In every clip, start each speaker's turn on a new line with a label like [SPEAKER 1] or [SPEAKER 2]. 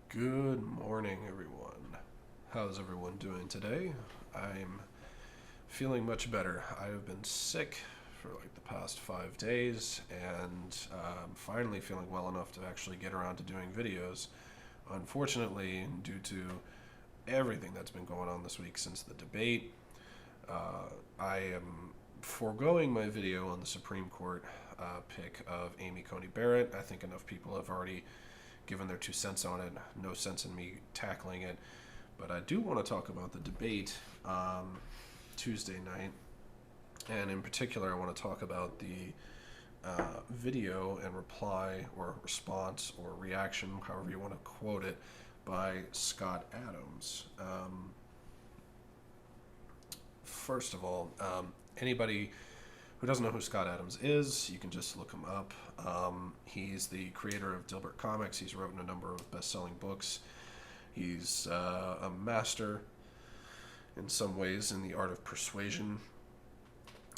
[SPEAKER 1] Good morning, everyone. How's everyone doing today? I'm feeling much better. I have been sick for like the past 5 days, and I'm finally feeling well enough to actually get around to doing videos. Unfortunately, due to everything that's been going on this week since the debate, I am foregoing my video on the Supreme Court pick of Amy Coney Barrett. I think enough people have already given their 2 cents on it. No sense in me tackling it. But I do want to talk about the debate Tuesday night. And in particular, I want to talk about the video and reply or response or reaction, however you want to quote it, by Scott Adams. First of all, anybody who doesn't know who Scott Adams is, you can just look him up. He's the creator of Dilbert Comics. He's written a number of best-selling books. He's a master in some ways in the art of persuasion.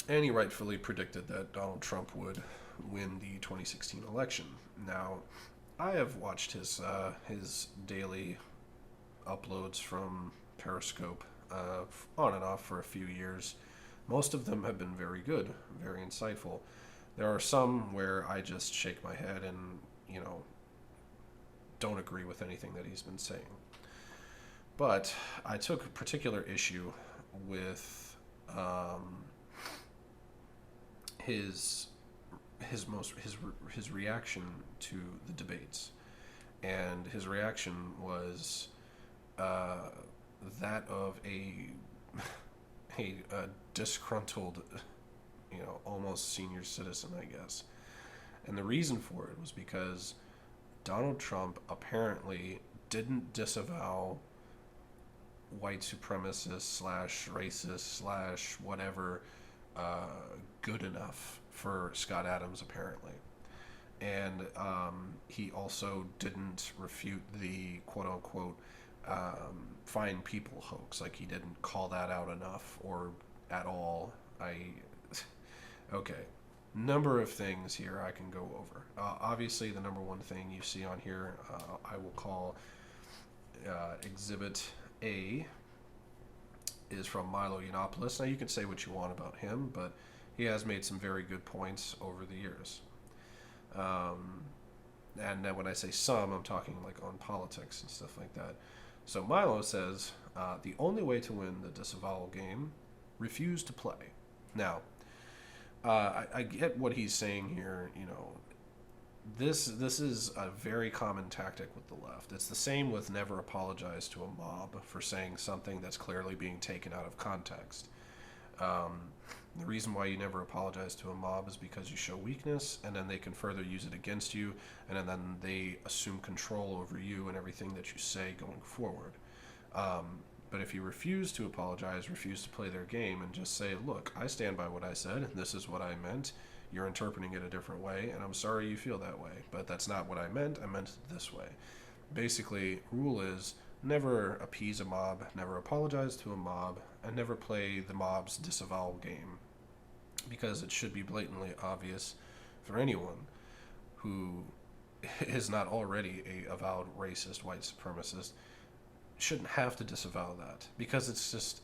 [SPEAKER 1] And he rightfully predicted that Donald Trump would win the 2016 election. Now, I have watched his daily uploads from Periscope on and off for a few years. Most of them have been very good, very insightful. There are some where I just shake my head and, don't agree with anything that he's been saying. But I took particular issue with his his reaction to the debates, and his reaction was that of a disgruntled, almost senior citizen, I guess. And the reason for it was because Donald Trump apparently didn't disavow white supremacist slash racist slash whatever good enough for Scott Adams, apparently. And he also didn't refute the quote unquote fine people hoax. Like, he didn't call that out enough or at all. Okay. Number of things here I can go over. Obviously, the number one thing you see on here, I will call Exhibit A, is from Milo Yiannopoulos. Now, you can say what you want about him, but he has made some very good points over the years. And then when I say some, I'm talking like on politics and stuff like that. So Milo says, the only way to win the disavowal game, refuse to play. Now, I get what he's saying here. This is a very common tactic with the left. It's the same with never apologize to a mob for saying something that's clearly being taken out of context. The reason why you never apologize to a mob is because you show weakness, and then they can further use it against you, and then they assume control over you and everything that you say going forward. But if you refuse to apologize, refuse to play their game, and just say, look, I stand by what I said, this is what I meant, you're interpreting it a different way, and I'm sorry you feel that way, but that's not what I meant it this way. Basically, rule is never appease a mob, never apologize to a mob, and never play the mob's disavowal game, because it should be blatantly obvious for anyone who is not already a avowed racist, white supremacist, shouldn't have to disavow that, because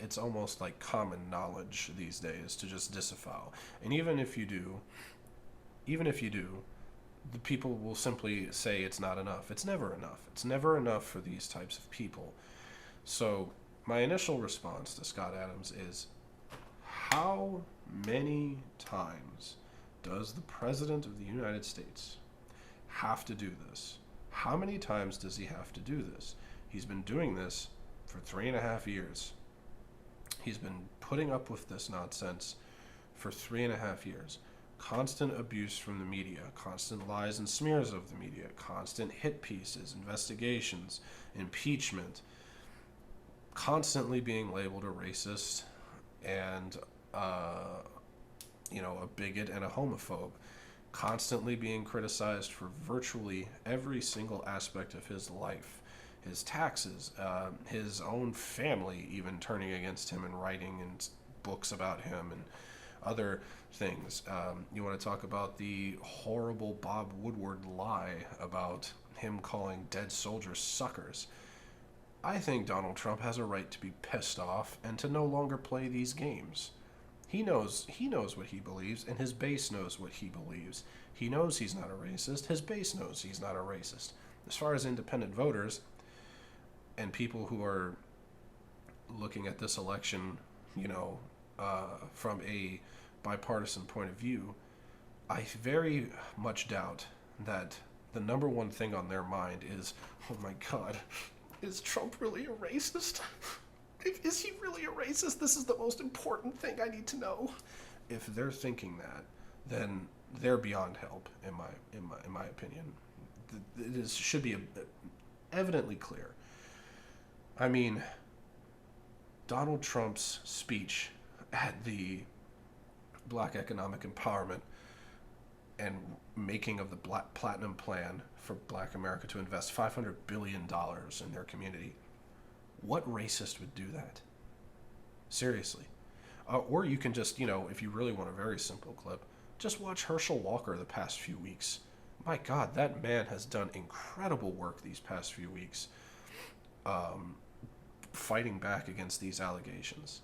[SPEAKER 1] it's almost like common knowledge these days to just disavow. And even if you do, the people will simply say it's not enough. It's never enough. It's never enough for these types of people. So my initial response to Scott Adams is, how many times does the President of the United States have to do this? How many times does he have to do this? He's been doing this for 3.5 years. He's been putting up with this nonsense for 3.5 years. Constant abuse from the media, constant lies and smears of the media, constant hit pieces, investigations, impeachment, constantly being labeled a racist and a bigot and a homophobe, constantly being criticized for virtually every single aspect of his life. His taxes, his own family even turning against him and writing in books about him and other things. You want to talk about the horrible Bob Woodward lie about him calling dead soldiers suckers. I think Donald Trump has a right to be pissed off and to no longer play these games. He knows what he believes, and his base knows what he believes. He knows he's not a racist. His base knows he's not a racist. As far as independent voters and people who are looking at this election, from a bipartisan point of view, I very much doubt that the number one thing on their mind is, oh my God, is Trump really a racist? Is he really a racist? This is the most important thing I need to know. If they're thinking that, then they're beyond help, in my opinion. It should be evidently clear. I mean, Donald Trump's speech at the Black Economic Empowerment and making of the Black Platinum Plan for Black America to invest $500 billion in their community. What racist would do that? Seriously. Or you can just, if you really want a very simple clip, just watch Herschel Walker the past few weeks. My God, that man has done incredible work these past few weeks, fighting back against these allegations.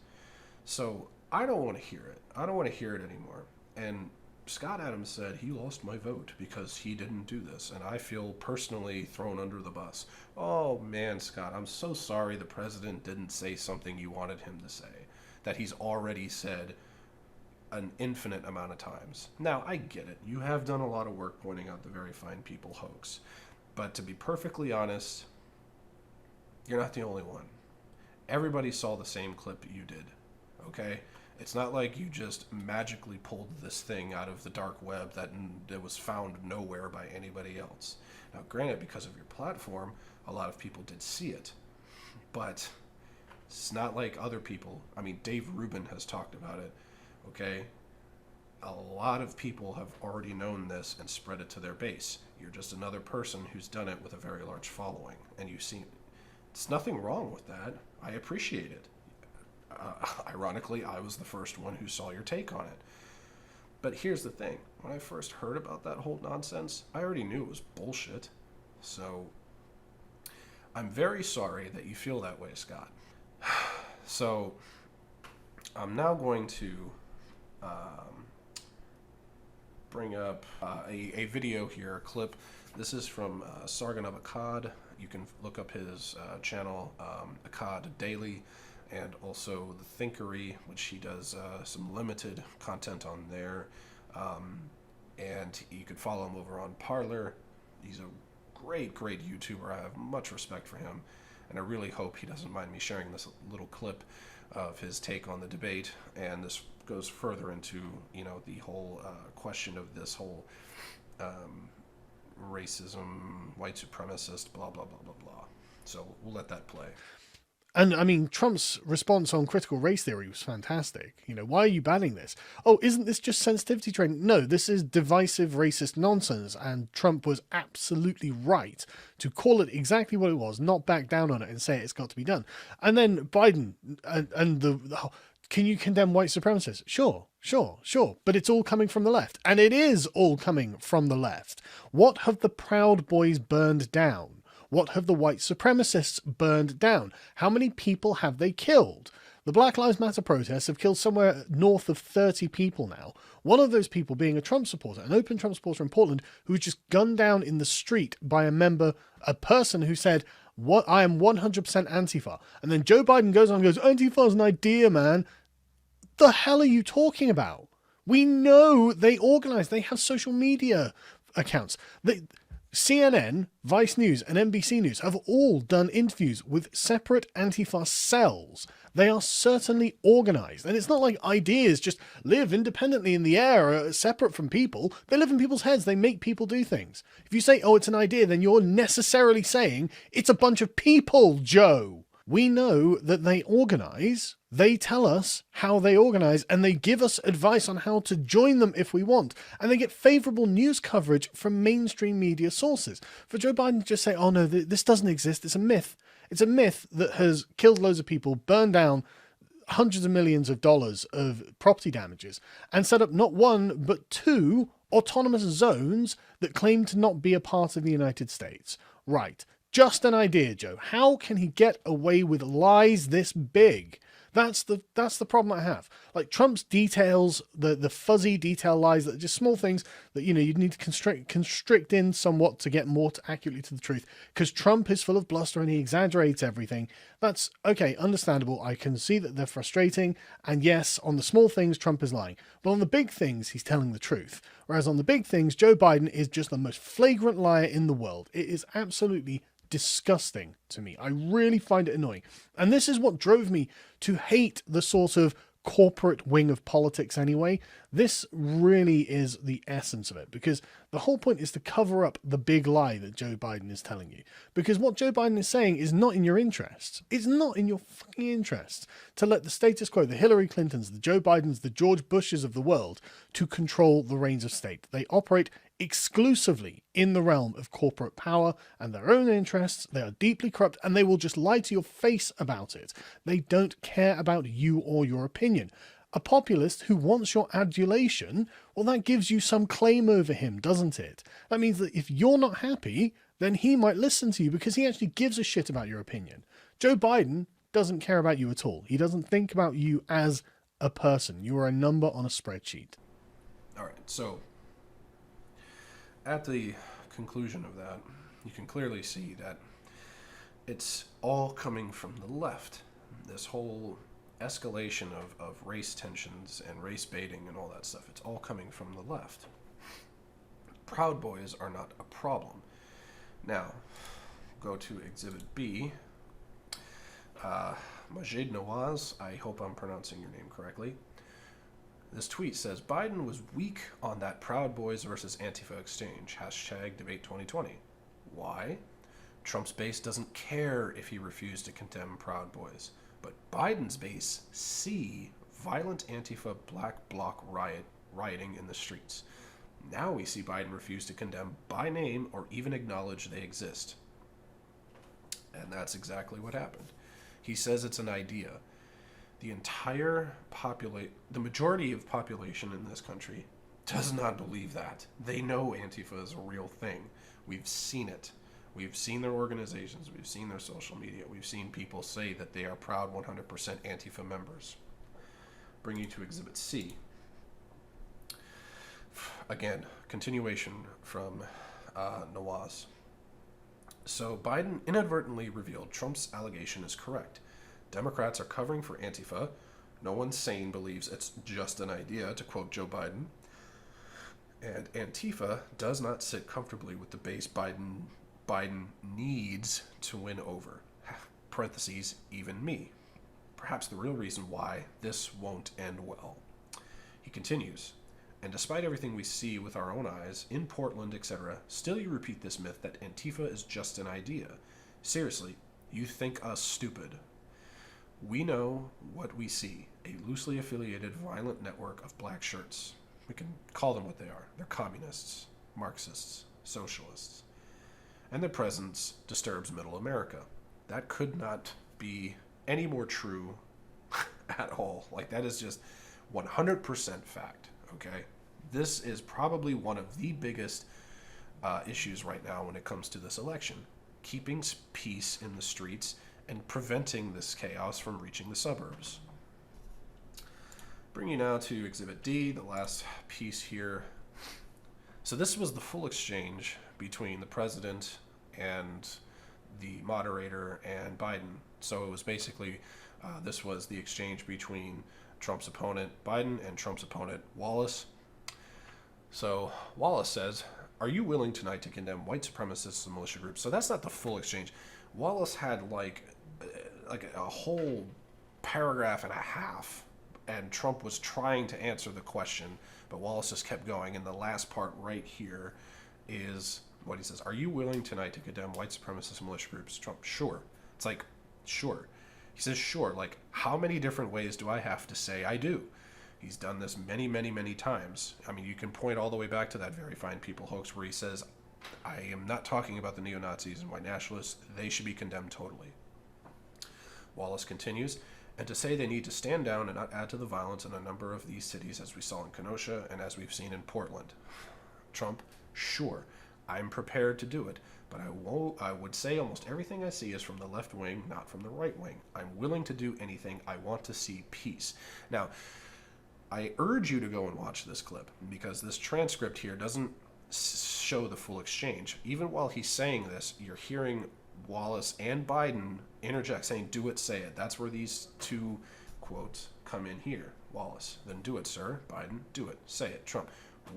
[SPEAKER 1] So I don't want to hear it. I don't want to hear it anymore. And Scott Adams said he lost my vote because he didn't do this, and I feel personally thrown under the bus. Oh man, Scott, I'm so sorry the president didn't say something you wanted him to say, that he's already said an infinite amount of times. Now, I get it. You have done a lot of work pointing out the Very Fine People hoax. But to be perfectly honest, you're not the only one. Everybody saw the same clip you did, okay? It's not like you just magically pulled this thing out of the dark web that was found nowhere by anybody else. Now, granted, because of your platform, a lot of people did see it. But it's not like other people. I mean, Dave Rubin has talked about it, okay? A lot of people have already known this and spread it to their base. You're just another person who's done it with a very large following. And you've seen it. There's nothing wrong with that. I appreciate it. Ironically, I was the first one who saw your take on it. But here's the thing. When I first heard about that whole nonsense, I already knew it was bullshit. So I'm very sorry that you feel that way, Scott. So I'm now going to bring up a video here, a clip. This is from Sargon of Akkad. You can look up his channel, Akkad Daily, and also The Thinkery, which he does some limited content on there. And you can follow him over on Parler. He's a great YouTuber. I have much respect for him, and I really hope he doesn't mind me sharing this little clip of his take on the debate. And this goes further into, the whole question of this whole racism, white supremacist, blah, blah, blah, blah, blah. So we'll let that play.
[SPEAKER 2] And I mean, Trump's response on critical race theory was fantastic. Why are you banning this? Oh, isn't this just sensitivity training? No, this is divisive racist nonsense. And Trump was absolutely right to call it exactly what it was, not back down on it and say it's got to be done. And then Biden can you condemn white supremacists? Sure. But it's all coming from the left. And it is all coming from the left. What have the Proud Boys burned down? What have the white supremacists burned down? How many people have they killed? The Black Lives Matter protests have killed somewhere north of 30 people now. One of those people being a Trump supporter, an open Trump supporter in Portland, who was just gunned down in the street by a person who said, "What? I am 100% Antifa." And then Joe Biden goes on and goes, "Antifa's an idea, man." The hell are you talking about? We know they organize. They have social media accounts. CNN, Vice News, and NBC News have all done interviews with separate Antifa cells. They are certainly organized. And it's not like ideas just live independently in the air, separate from people. They live in people's heads. They make people do things. If you say, oh, it's an idea, then you're necessarily saying it's a bunch of people, Joe. We know that they organize, they tell us how they organize, and they give us advice on how to join them if we want. And they get favorable news coverage from mainstream media sources. For Joe Biden to just say, oh no, this doesn't exist, it's a myth. It's a myth that has killed loads of people, burned down hundreds of millions of dollars of property damages, and set up not one, but two autonomous zones that claim to not be a part of the United States. Right. Just an idea, Joe. How can he get away with lies this big? That's the problem I have. Like Trump's details, the fuzzy detail lies that are just small things that you'd need to constrict in somewhat to get more accurately to the truth. Because Trump is full of bluster and he exaggerates everything. That's okay, understandable. I can see that they're frustrating. And yes, on the small things, Trump is lying. But on the big things, he's telling the truth. Whereas on the big things, Joe Biden is just the most flagrant liar in the world. It is absolutely disgusting to me. I really find it annoying. And this is what drove me to hate the sort of corporate wing of politics anyway. This really is the essence of it, because the whole point is to cover up the big lie that Joe Biden is telling you. Because what Joe Biden is saying is not in your interests. It's not in your fucking interests to let the status quo, the Hillary Clintons, the Joe Bidens, the George Bushes of the world to control the reins of state. They operate exclusively in the realm of corporate power and their own interests. They are deeply corrupt and they will just lie to your face about it. They don't care about you or your opinion. A populist who wants your adulation, well, that gives you some claim over him, doesn't it? That means that if you're not happy, then he might listen to you because he actually gives a shit about your opinion. Joe Biden doesn't care about you at all. He doesn't think about you as a person. You are a number on a spreadsheet.
[SPEAKER 1] All right, so at the conclusion of that, you can clearly see that it's all coming from the left. This whole escalation of race tensions and race baiting and all that stuff, it's all coming from the left. Proud Boys are not a problem. Now, go to Exhibit B. Majid Nawaz, I hope I'm pronouncing your name correctly. This tweet says, Biden was weak on that Proud Boys versus Antifa exchange. Hashtag debate 2020. Why? Trump's base doesn't care if he refused to condemn Proud Boys. But Biden's base see violent Antifa black bloc rioting in the streets. Now we see Biden refuse to condemn by name or even acknowledge they exist. And that's exactly what happened. He says it's an idea. The majority of population in this country does not believe that. They know Antifa is a real thing. We've seen it. We've seen their organizations. We've seen their social media. We've seen people say that they are proud 100% Antifa members. Bring you to Exhibit C. Again, continuation from Nawaz. So Biden inadvertently revealed Trump's allegation is correct. Democrats are covering for Antifa. No one sane believes it's just an idea, to quote Joe Biden. And Antifa does not sit comfortably with the base Biden needs to win over. Parentheses, even me. Perhaps the real reason why this won't end well. He continues, and despite everything we see with our own eyes, in Portland, etc., still you repeat this myth that Antifa is just an idea. Seriously, you think us stupid. We know what we see, a loosely affiliated violent network of black shirts. We can call them what they are. They're communists, Marxists, socialists. And their presence disturbs middle America. That could not be any more true at all. Like, that is just 100% fact, okay? This is probably one of the biggest issues right now when it comes to this election. Keeping peace in the streets and preventing this chaos from reaching the suburbs. Bring you now to Exhibit D, the last piece here. So this was the full exchange between the president and the moderator and Biden. So it was basically, this was the exchange between Trump's opponent, Biden, and Trump's opponent, Wallace. So Wallace says, are you willing tonight to condemn white supremacists and militia groups? So that's not the full exchange. Wallace had like a whole paragraph and a half, and Trump was trying to answer the question, but Wallace just kept going. And the last part right here is what he says. Are you willing tonight to condemn white supremacist militia groups? Trump, sure. It's like, sure. He says, sure. Like, how many different ways do I have to say I do? He's done this many, many, many times. I mean, you can point all the way back to that Very Fine People hoax where he says, I am not talking about the neo-Nazis and white nationalists. They should be condemned totally. Wallace continues, and to say they need to stand down and not add to the violence in a number of these cities, as we saw in Kenosha and as we've seen in Portland. Trump, sure, I'm prepared to do it, but I would say almost everything I see is from the left wing, not from the right wing. I'm willing to do anything. I want to see peace. Now, I urge you to go and watch this clip because this transcript here doesn't show the full exchange. Even while he's saying this, you're hearing Wallace and Biden interject saying, "Do it, say it." That's where these two quotes come in here. Wallace, then do it, sir. Biden, do it, say it. Trump,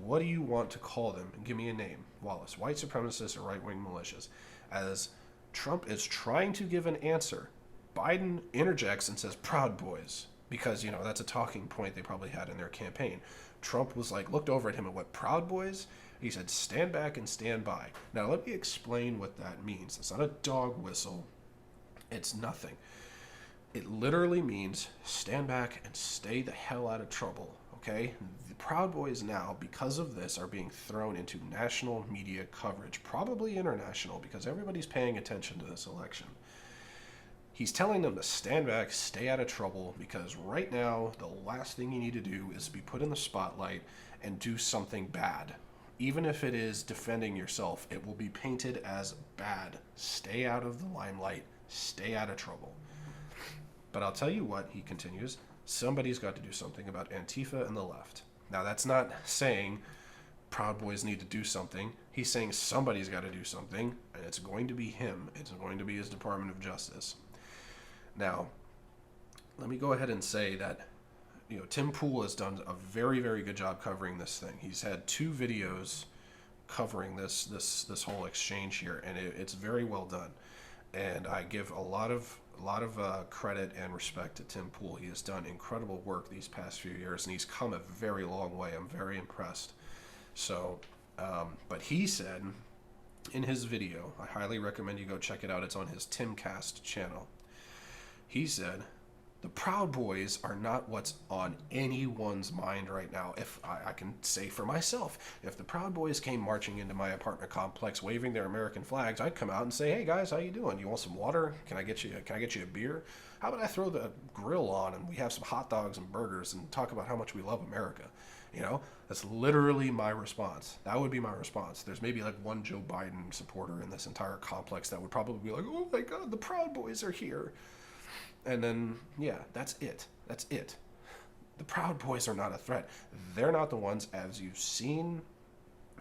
[SPEAKER 1] what do you want to call them? Give me a name. Wallace, white supremacists or right-wing militias. As Trump is trying to give an answer, Biden interjects and says, Proud Boys, because, you know, that's a talking point they probably had in their campaign. Trump was like, looked over at him and went, Proud Boys? He said, stand back and stand by. Now, let me explain what that means. It's not a dog whistle. It's nothing. It literally means stand back and stay the hell out of trouble, okay? The Proud Boys now, because of this, are being thrown into national media coverage, probably international, because everybody's paying attention to this election. He's telling them to stand back, stay out of trouble, because right now, the last thing you need to do is be put in the spotlight and do something bad. Even if it is defending yourself, it will be painted as bad. Stay out of the limelight. Stay out of trouble. But I'll tell you what, he continues, somebody's got to do something about Antifa and the left. Now, that's not saying Proud Boys need to do something. He's saying somebody's got to do something, and it's going to be him. It's going to be his Department of Justice. Now, let me go ahead and say that, you know, Tim Pool has done a very, very good job covering this thing. He's had 2 videos covering this whole exchange here, and it's very well done. And I give a lot of credit and respect to Tim Pool. He has done incredible work these past few years, and he's come a very long way. I'm very impressed. So, but he said in his video, I highly recommend you go check it out. It's on his Timcast channel. He said, the Proud Boys are not what's on anyone's mind right now. If I can say for myself, if the Proud Boys came marching into my apartment complex waving their American flags, I'd come out and say, hey guys, how you doing? You want some water? Can I get you a beer? How about I throw the grill on and we have some hot dogs and burgers and talk about how much we love America? You know, that's literally my response. That would be my response. There's maybe like one Joe Biden supporter in this entire complex that would probably be like, oh my God, the Proud Boys are here. And then, yeah, that's it. That's it. The Proud Boys are not a threat. They're not the ones, as you've seen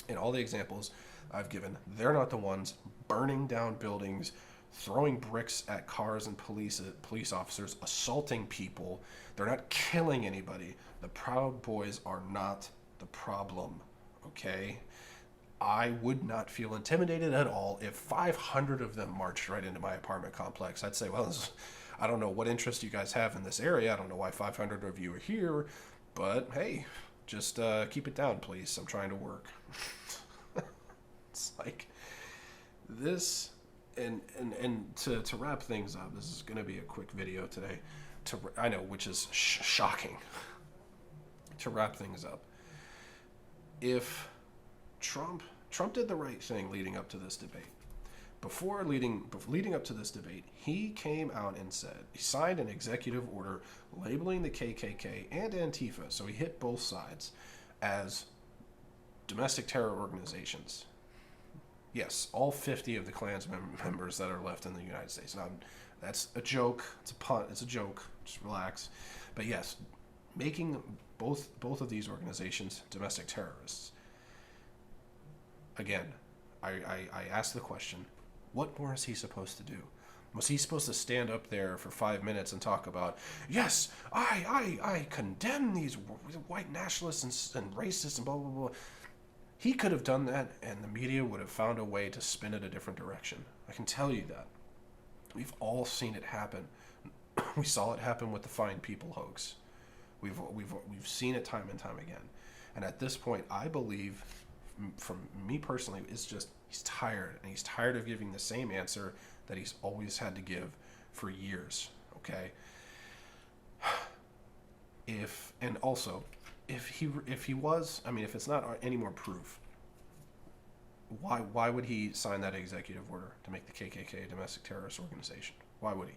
[SPEAKER 1] in all the examples I've given, they're not the ones burning down buildings, throwing bricks at cars and police officers, assaulting people. They're not killing anybody. The Proud Boys are not the problem, okay? I would not feel intimidated at all if 500 of them marched right into my apartment complex. I'd say, well, I don't know what interest you guys have in this area. I don't know why 500 of you are here, but hey, just keep it down, please. I'm trying to work. It's like this, and to wrap things up, this is going to be a quick video today. I know, which is shocking. To wrap things up, if Trump did the right thing leading up to this debate. Leading up to this debate, he came out and said he signed an executive order labeling the KKK and Antifa, so he hit both sides, as domestic terror organizations. Yes, all 50 of the Klan's members that are left in the United States. Now, that's a joke. It's a pun. It's a joke. Just relax. But yes, making both of these organizations domestic terrorists. Again, I asked the question, what more is he supposed to do? Was he supposed to stand up there for 5 minutes and talk about, yes, I condemn these white nationalists and racists and blah, blah, blah. He could have done that, and the media would have found a way to spin it a different direction. I can tell you that. We've all seen it happen. We saw it happen with the Fine People hoax. We've seen it time and time again. And at this point, I believe, from me personally, it's just he's tired, and he's tired of giving the same answer that he's always had to give for years. Okay. If he was, I mean, if it's not any more proof, why would he sign that executive order to make the KKK a domestic terrorist organization? Why would he?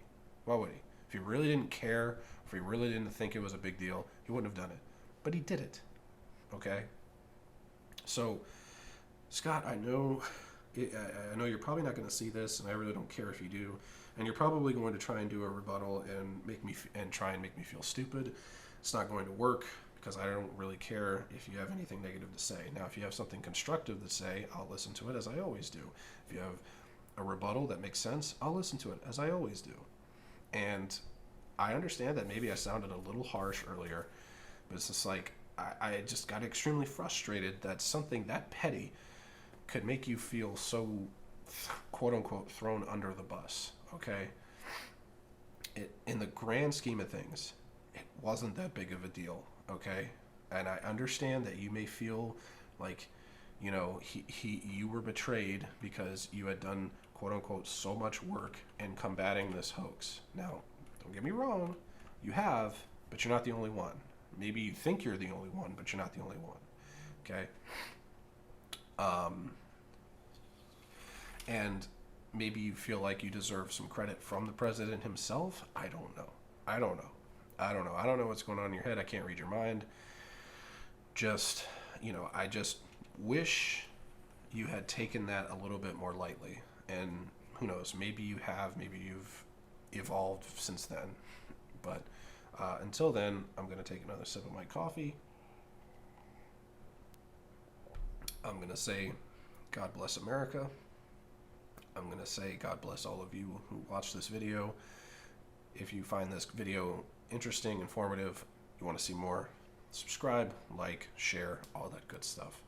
[SPEAKER 1] If he really didn't care, if he really didn't think it was a big deal, he wouldn't have done it. But he did it. Okay? So Scott, I know you're probably not going to see this, and I really don't care if you do, and you're probably going to try and do a rebuttal and try and make me feel stupid. It's not going to work because I don't really care if you have anything negative to say. Now, if you have something constructive to say, I'll listen to it as I always do. If you have a rebuttal that makes sense, I'll listen to it as I always do. And I understand that maybe I sounded a little harsh earlier, but it's just like I just got extremely frustrated that something that petty could make you feel so, quote unquote, thrown under the bus. Okay, in the grand scheme of things, it wasn't that big of a deal. Okay, and I understand that you may feel like, you were betrayed because you had done, quote unquote, so much work in combating this hoax. Now, don't get me wrong, you have, but you're not the only one. Maybe you think you're the only one, but you're not the only one. Okay. And maybe you feel like you deserve some credit from the president himself. I don't know. I don't know what's going on in your head. I can't read your mind. Just, I just wish you had taken that a little bit more lightly. And who knows, maybe you have, maybe you've evolved since then. But until then, I'm going to take another sip of my coffee. I'm going to say, God bless America. I'm going to say, God bless all of you who watch this video. If you find this video interesting, informative, you want to see more, subscribe, like, share, all that good stuff.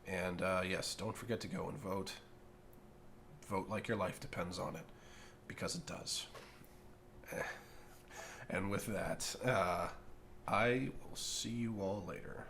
[SPEAKER 1] And yes, don't forget to go and vote. Vote like your life depends on it, because it does. And with that, I will see you all later.